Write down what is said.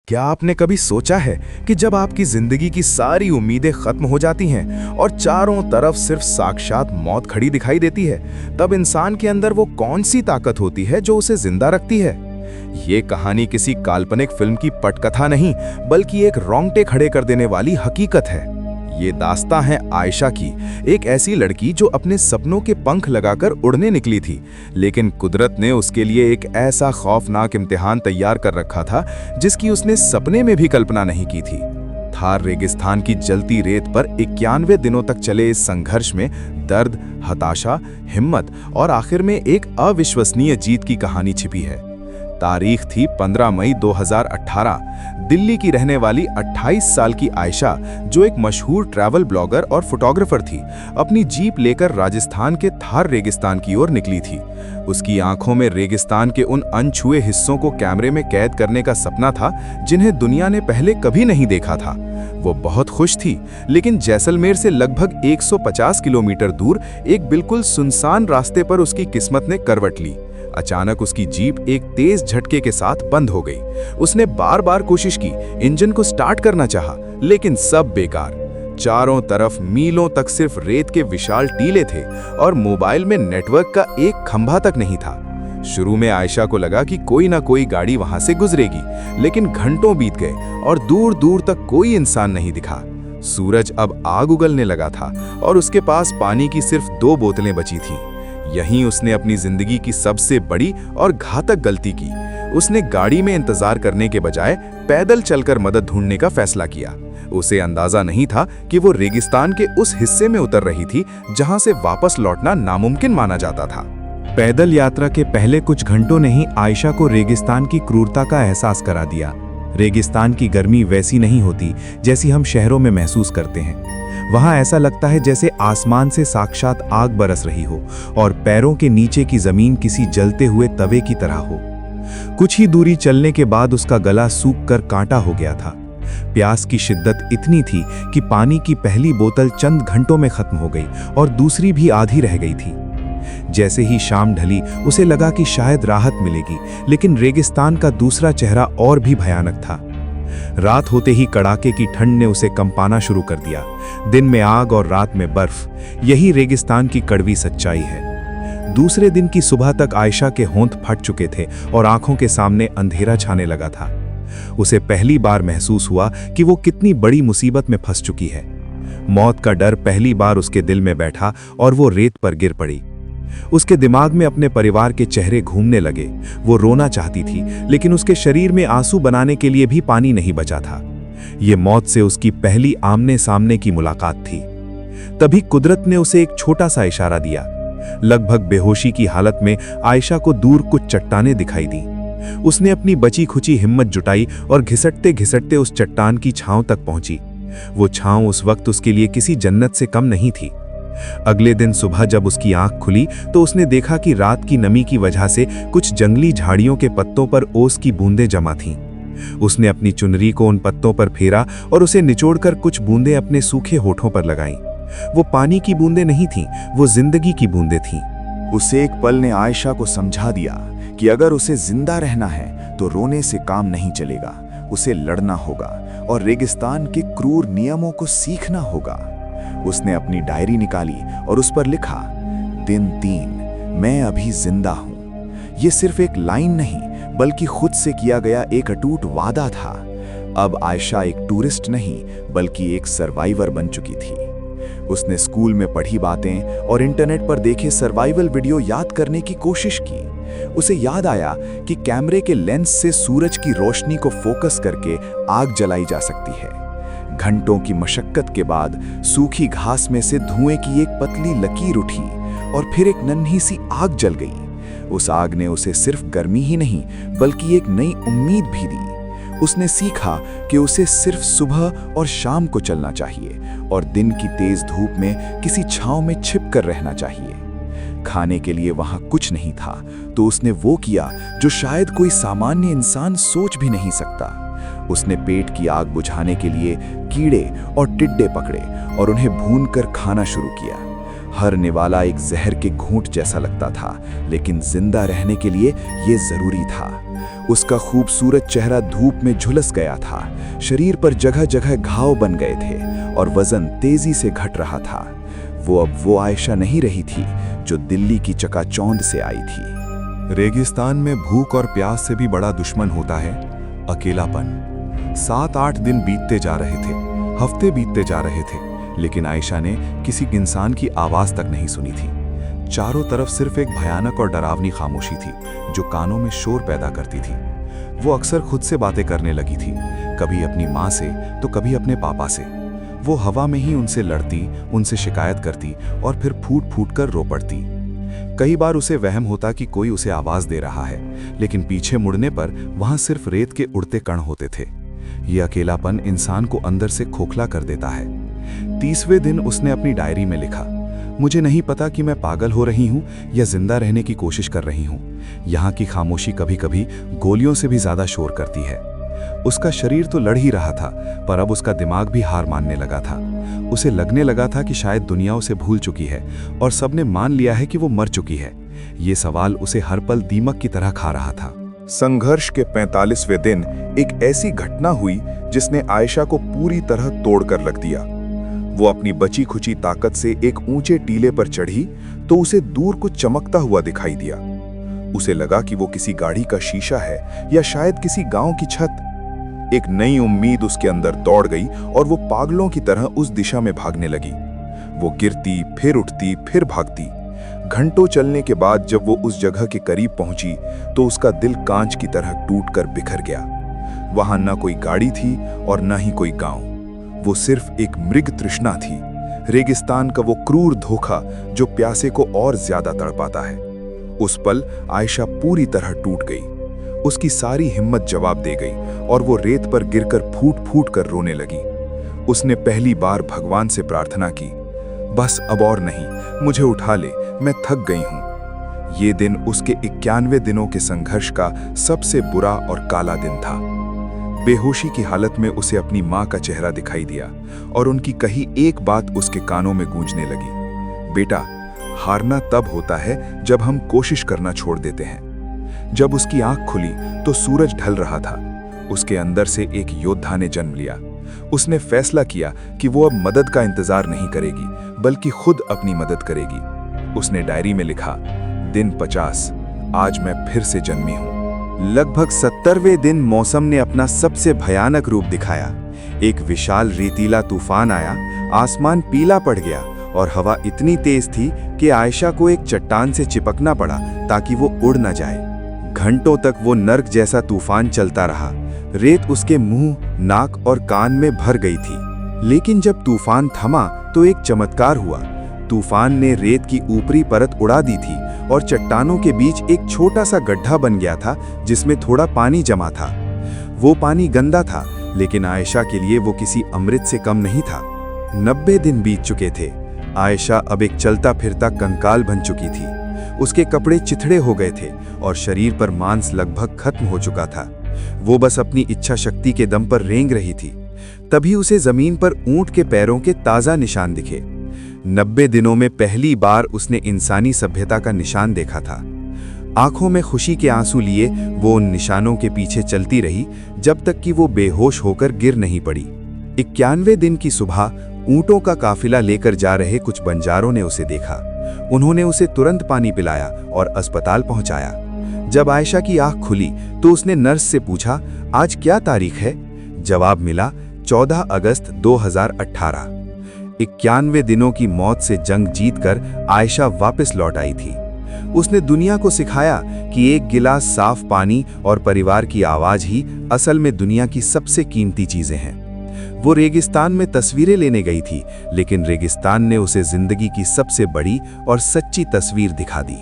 क्या आपने कभी सोचा है कि जब आपकी जिंदगी की सारी उम्मीदें खत्म हो जाती हैं और चारों तरफ सिर्फ साक्षात मौत खड़ी दिखाई देती है, तब इंसान के अंदर वो कौन सी ताकत होती है जो उसे जिंदा रखती है? ये कहानी किसी काल्पनिक फिल्म की पटकथा नहीं, बल्कि एक रोंगटे खड़े कर देने वाली हकीकत है। ये दास्तां है आयशा की, एक ऐसी लड़की जो अपने सपनों के पंख लगाकर उड़ने निकली थी, लेकिन कुदरत ने उसके लिए एक ऐसा खौफनाक इम्तिहान तैयार कर रखा था जिसकी उसने सपने में भी कल्पना नहीं की थी। थार रेगिस्तान की जलती रेत पर 91 दिनों तक चले इस संघर्ष में दर्द, हताशा, हिम्मत और आखिर में एक अविश्वसनीय जीत की कहानी छिपी है। तारीख थी 15 मई 2018। दिल्ली की रहने वाली 28 साल की आयशा, जो एक मशहूर ट्रैवल ब्लॉगर और फोटोग्राफर थी, अपनी जीप लेकर राजस्थान के थार रेगिस्तान की ओर निकली थी। उसकी आंखों में रेगिस्तान के उन अनछुए हिस्सों को कैमरे में कैद करने का सपना था जिन्हें दुनिया ने पहले कभी नहीं देखा था। वो बहुत खुश थी, लेकिन जैसलमेर से लगभग 150 किलोमीटर दूर एक बिल्कुल सुनसान रास्ते पर उसकी किस्मत ने करवट ली। अचानक उसकी जीप एक तेज झटके के साथ बंद हो गई। उसने बार बार कोशिश की, इंजन को स्टार्ट करना चाहा, लेकिन सब बेकार। चारों तरफ मीलों तक सिर्फ रेत के विशाल टीले थे और मोबाइल में नेटवर्क का एक खंभा तक नहीं था। शुरू में आयशा को लगा कि कोई ना कोई गाड़ी वहां से गुजरेगी, लेकिन घंटों बीत गए और दूर दूर तक कोई इंसान नहीं दिखा। सूरज अब आग उगलने लगा था और उसके पास पानी की सिर्फ 2 बोतलें बची थीं। यहीं उसने अपनी जिंदगी की सबसे बड़ी और घातक गलती की। उसने गाड़ी में इंतजार करने के बजाय पैदल चलकर मदद ढूंढने का फैसला किया। उसे अंदाजा नहीं था कि वो रेगिस्तान के उस हिस्से में उतर रही थी जहां से वापस लौटना नामुमकिन माना जाता था। पैदल यात्रा के पहले कुछ घंटों ने ही आयशा को रेगिस्तान की क्रूरता का एहसास करा दिया। रेगिस्तान की गर्मी वैसी नहीं होती जैसी हम शहरों में महसूस करते हैं। वहां ऐसा लगता है जैसे आसमान से साक्षात आग बरस रही हो और पैरों के नीचे की जमीन किसी जलते हुए तवे की तरह हो। कुछ ही दूरी चलने के बाद उसका गला सूख कर कांटा हो गया था। प्यास की शिद्दत इतनी थी कि पानी की पहली बोतल चंद घंटों में खत्म हो गई और दूसरी भी आधी रह गई थी। जैसे ही शाम ढली, उसे लगा कि शायद राहत मिलेगी, लेकिन रेगिस्तान का दूसरा चेहरा और भी भयानक था। रात होते ही कड़ाके की ठंड ने उसे कंपाना शुरू कर दिया। दिन में आग और रात में बर्फ, यही रेगिस्तान की कड़वी सच्चाई है। दूसरे दिन की सुबह तक आयशा के होंठ फट चुके थे और आंखों के सामने अंधेरा छाने लगा था। उसे पहली बार महसूस हुआ कि वो कितनी बड़ी मुसीबत में फंस चुकी है। मौत का डर पहली बार उसके दिल में बैठा और वो रेत पर गिर पड़ी। उसके दिमाग में अपने परिवार के चेहरे घूमने लगे। वो रोना चाहती थी, लेकिन उसके शरीर में आंसू बनाने के लिए भी पानी नहीं बचा था। ये मौत से उसकी पहली आमने सामने की मुलाकात थी। तभी कुदरत ने उसे एक छोटा सा इशारा दिया। लगभग बेहोशी की हालत में आयशा को दूर कुछ चट्टानें दिखाई दी। उसने अपनी बची खुची हिम्मत जुटाई और घिसटते घिसटते उस चट्टान की छांव तक पहुंची। वो छांव उस वक्त उसके लिए किसी जन्नत से कम नहीं थी। अगले दिन सुबह जब उसकी आंख खुली तो उसने देखा कि रात की नमी की वजह से कुछ जंगली झाड़ियों के पत्तों पर ओस की बूंदें जमा थीं। उसने अपनी चुनरी को उन पत्तों पर फेरा और उसे निचोड़कर कुछ बूंदें अपने सूखे होठों पर लगाईं। वो पानी की बूंदें नहीं थीं, वो जिंदगी की बूंदें थीं। उसे एक पल ने आयशा को समझा दिया कि अगर उसे जिंदा रहना है तो रोने से काम नहीं चलेगा। उसे लड़ना होगा और रेगिस्तान के क्रूर नियमों को सीखना होगा। उसने अपनी डायरी निकाली और उस पर लिखा, दिन 3, मैं अभी जिंदा हूं। ये सिर्फ एक लाइन नहीं, बल्कि खुद से किया गया एक अटूट वादा था। अब आयशा एक टूरिस्ट नहीं, बल्कि एक सर्वाइवर बन चुकी थी। उसने स्कूल में पढ़ी बातें और इंटरनेट पर देखे सर्वाइवल वीडियो याद करने की कोशिश की। उसे याद आया कि कैमरे के लेंस से सूरज की रोशनी को फोकस करके आग जलाई जा सकती है। घंटों की मशक्कत के बाद सूखी घास में से धुएं की एक पतली लकीर उठी और फिर एक नन्ही सी आग जल गई। उस आग ने उसे सिर्फ गर्मी ही नहीं, बल्कि एक नई उम्मीद भी दी। उसने सीखा कि उसे सिर्फ सुबह और शाम को चलना चाहिए और दिन की तेज धूप में किसी छांव में छिप कर रहना चाहिए। खाने के लिए वहां कुछ नहीं था, तो उसने वो किया जो शायद कोई सामान्य इंसान सोच भी नहीं सकता। उसने पेट की आग बुझाने के लिए कीड़े और टिड्डे पकड़े और उन्हें भूनकर खाना शुरू किया। हर निवाला एक जहर के घूंट जैसा लगता था, लेकिन जिंदा रहने के लिए ये जरूरी था। उसका खूबसूरत चेहरा धूप में झुलस गया था, शरीर पर जगह जगह घाव बन गए थे और वजन तेजी से घट रहा था। वो अब वो आयशा नहीं रही थी जो दिल्ली की चकाचौंध से आई थी। रेगिस्तान में भूख और प्यास से भी बड़ा दुश्मन होता है अकेलापन। 7-8 दिन बीतते जा रहे थे, हफ्ते बीतते जा रहे थे, लेकिन आयशा ने किसी इंसान की आवाज तक नहीं सुनी थी। चारों तरफ सिर्फ एक भयानक और डरावनी खामोशी थी जो कानों में शोर पैदा करती थी। वो अक्सर खुद से बातें करने लगी थी, कभी अपनी माँ से तो कभी अपने पापा से। वो हवा में ही उनसे लड़ती, उनसे शिकायत करती और फिर फूट फूट कर रो पड़ती। कई बार उसे वहम होता कि कोई उसे आवाज दे रहा है, लेकिन पीछे मुड़ने पर वहां सिर्फ रेत के उड़ते कण होते थे। ये अकेलापन इंसान को अंदर से खोखला कर देता है। 30वें दिन उसने अपनी डायरी में लिखा, मुझे नहीं पता कि मैं पागल हो रही हूँ या जिंदा रहने की कोशिश कर रही हूँ। यहाँ की खामोशी कभी कभी गोलियों से भी ज्यादा शोर करती है। उसका शरीर तो लड़ ही रहा था, पर अब उसका दिमाग भी हार मानने लगा था। उसे लगने लगा था कि शायद दुनिया उसे भूल चुकी है और सबने मान लिया है कि वो मर चुकी है। ये सवाल उसे हर पल दीमक की तरह खा रहा था। संघर्ष के 45वें दिन एक ऐसी घटना हुई जिसने आयशा को पूरी तरह तोड़कर रख दिया। वो अपनी बची खुची ताकत से एक ऊंचे टीले पर चढ़ी तो उसे दूर कुछ चमकता हुआ दिखाई दिया। उसे लगा कि वो किसी गाड़ी का शीशा है या शायद किसी गांव की छत। एक नई उम्मीद उसके अंदर दौड़ गई और वो पागलों की तरह उस दिशा में भागने लगी। वो गिरती, फिर उठती, फिर भागती। घंटों चलने के बाद जब वो उस जगह के करीब पहुंची तो उसका दिल कांच की तरह टूटकर बिखर गया। वहां न कोई गाड़ी थी और न ही कोई गांव। वो सिर्फ एक मृग तृष्णा थी, रेगिस्तान का वो क्रूर धोखा जो प्यासे को और ज्यादा तड़पाता है। उस पल आयशा पूरी तरह टूट गई। उसकी सारी हिम्मत जवाब दे गई और वो रेत पर गिरकर फूट फूट कर रोने लगी। उसने पहली बार भगवान से प्रार्थना की, बस अब और नहीं, मुझे उठा ले, मैं थक गई हूं। ये दिन उसके 91 दिनों के संघर्ष का सबसे बुरा और काला दिन था। बेहोशी की हालत में उसे अपनी माँ का चेहरा दिखाई दिया और उनकी कही एक बात उसके कानों में गूंजने लगी, बेटा, हारना तब होता है जब हम कोशिश करना छोड़ देते हैं। जब उसकी आंख खुली तो सूरज ढल रहा था। उसके अंदर से एक योद्धा ने जन्म लिया। उसने फैसला किया कि वो अब मदद का इंतजार नहीं करेगी, बल्कि खुद अपनी मदद करेगी। उसने डायरी में लिखा, दिन 50, आज मैं फिर से जन्मी हूं। लगभग 70वें दिन मौसम ने अपना सबसे भयानक रूप दिखाया। एक विशाल रेतीला तूफान आया, आसमान पीला पड़ गया और हवा इतनी तेज थी कि आयशा को एक चट्टान से चिपकना पड़ा ताकि वो उड़ न जाए। घंटों तक वो नर्क जैसा तूफान चलता रहा। रेत उसके मुंह, नाक और कान में भर गई थी। लेकिन जब तूफान थमा तो एक चमत्कार हुआ। तूफान ने रेत की ऊपरी परत उड़ा दी थी और चट्टानों के बीच एक छोटा सा गड्ढा बन गया था जिसमें थोड़ा पानी जमा था। वो पानी गंदा था, लेकिन आयशा के लिए वो किसी अमृत से कम नहीं था। 90 दिन बीत चुके थे। आयशा अब एक चलता फिरता कंकाल बन चुकी थी। उसके कपड़े चिथड़े हो गए थे और शरीर पर मांस लगभग खत्म हो चुका था। वो बस अपनी इच्छा शक्ति के दम पर रेंग रही थी। तभी उसे जमीन पर ऊंट के पैरों के ताजा निशान दिखे। 90 दिनों में पहली बार उसने इंसानी सभ्यता का निशान देखा था। आंखों में खुशी के आंसू लिए वो उन निशानों के पीछे चलती रही जब तक कि वो बेहोश होकर गिर नहीं पड़ी। 91वें दिन की सुबह ऊंटों का काफिला लेकर जा रहे कुछ बंजारों ने उसे देखा। उन्होंने उसे तुरंत पानी पिलाया और अस्पताल पहुंचाया। जब आयशा की आंख खुली तो उसने नर्स से पूछा, आज क्या तारीख है? जवाब मिला, 14 अगस्त 2018। 91 दिनों की मौत से जंग जीतकर आयशा वापस लौट आई थी। उसने दुनिया को सिखाया कि एक गिलास साफ पानी और परिवार की आवाज ही असल में दुनिया की सबसे कीमती चीजें हैं। वो रेगिस्तान में तस्वीरें लेने गई थी, लेकिन रेगिस्तान ने उसे जिंदगी की सबसे बड़ी और सच्ची तस्वीर दिखा दी।